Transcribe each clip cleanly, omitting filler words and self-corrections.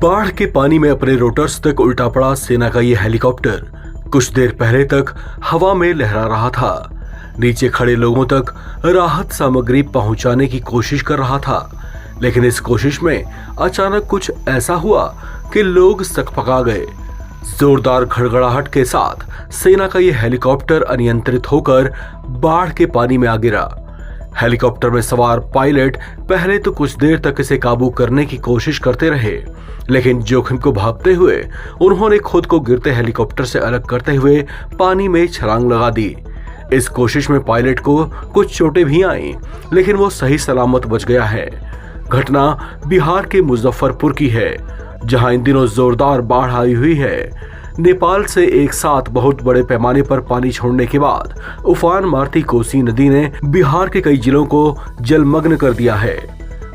बाढ़ के पानी में अपने रोटर्स तक उल्टा पड़ा सेना का यह हेलीकॉप्टर कुछ देर पहले तक हवा में लहरा रहा था। नीचे खड़े लोगों तक राहत सामग्री पहुंचाने की कोशिश कर रहा था, लेकिन इस कोशिश में अचानक कुछ ऐसा हुआ कि लोग सकपका गए। जोरदार खड़गड़ाहट के साथ सेना का यह हेलीकॉप्टर अनियंत्रित होकर बाढ़ के पानी में आ गिरा। हेलीकॉप्टर में सवार पायलट पहले तो कुछ देर तक इसे काबू करने की कोशिश करते रहे, लेकिन जोखिम को भागते हुए उन्होंने खुद को गिरते हेलीकॉप्टर से अलग करते हुए पानी में छलांग लगा दी। इस कोशिश में पायलट को कुछ चोटें भी आईं, लेकिन वो सही सलामत बच गया है। घटना बिहार के मुजफ्फरपुर की है, जहां इन दिनों जोरदार बाढ़ आई हुई है। नेपाल से एक साथ बहुत बड़े पैमाने पर पानी छोड़ने के बाद उफान मारती कोसी नदी ने बिहार के कई जिलों को जलमग्न कर दिया है।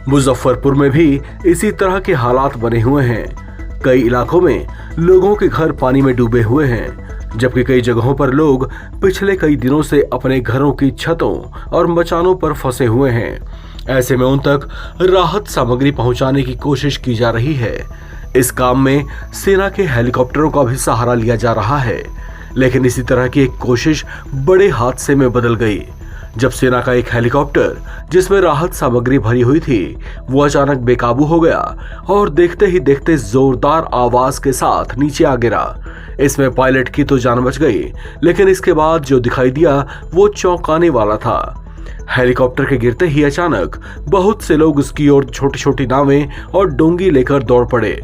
मुजफ्फरपुर में भी इसी तरह के हालात बने हुए हैं। कई इलाकों में लोगों के घर पानी में डूबे हुए हैं, जबकि कई जगहों पर लोग पिछले कई दिनों से अपने घरों की छतों और मचानों पर फंसे हुए हैं। ऐसे में उन तक राहत सामग्री पहुंचाने की कोशिश की जा रही है। इस काम में सेना के हेलीकॉप्टरों का भी सहारा लिया जा रहा है, लेकिन इसी तरह की एक कोशिश बड़े हादसे में बदल गई, जब सेना का एक हेलीकॉप्टर जिसमें राहत सामग्री भरी हुई थी वो अचानक बेकाबू हो गया और देखते ही देखते जोरदार आवाज के साथ नीचे आ गिरा। इसमें पायलट की तो जान बच गई, लेकिन इसके बाद जो दिखाई दिया वो चौंकाने वाला था। हेलीकॉप्टर के गिरते ही अचानक बहुत से लोग उसकी ओर छोटी छोटी नावें और डोंगी लेकर दौड़ पड़े।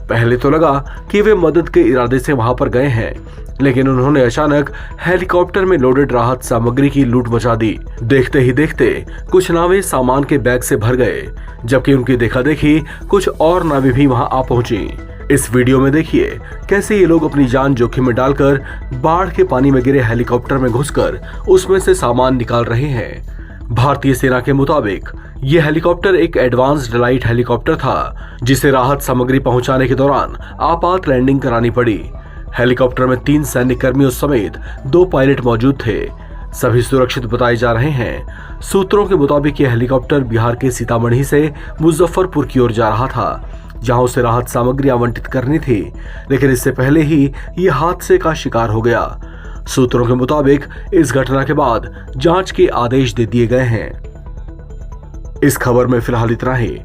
पहले तो लगा कि वे मदद के इरादे से वहां पर गए हैं, लेकिन उन्होंने अचानक हेलीकॉप्टर में लोडेड राहत सामग्री की लूट मचा दी। देखते ही देखते कुछ नावें सामान के बैग से भर गए, जबकि उनकी देखा देखी कुछ और नावें भी वहां आ पहुंची। इस वीडियो में देखिए कैसे ये लोग अपनी जान जोखिम में डालकर बाढ़ के पानी में गिरे हेलीकॉप्टर में घुसकर उसमें से सामान निकाल रहे हैं। भारतीय सेना के मुताबिक यह हेलीकॉप्टर एक एडवांस्ड लाइट हेलीकॉप्टर था, जिसे राहत सामग्री पहुंचाने के दौरान आपात लैंडिंग करानी पड़ी। हेलीकॉप्टर में 3 सैन्य कर्मियों समेत 2 पायलट मौजूद थे। सभी सुरक्षित बताए जा रहे हैं। सूत्रों के मुताबिक यह हेलीकॉप्टर बिहार के सीतामढ़ी से मुजफ्फरपुर की ओर जा रहा था, जहां उसे राहत सामग्री आवंटित करनी थी, लेकिन इससे पहले ही यह हादसे का शिकार हो गया। सूत्रों के मुताबिक इस घटना के बाद जांच के आदेश दे दिए गए हैं। इस खबर में फिलहाल इतना ही।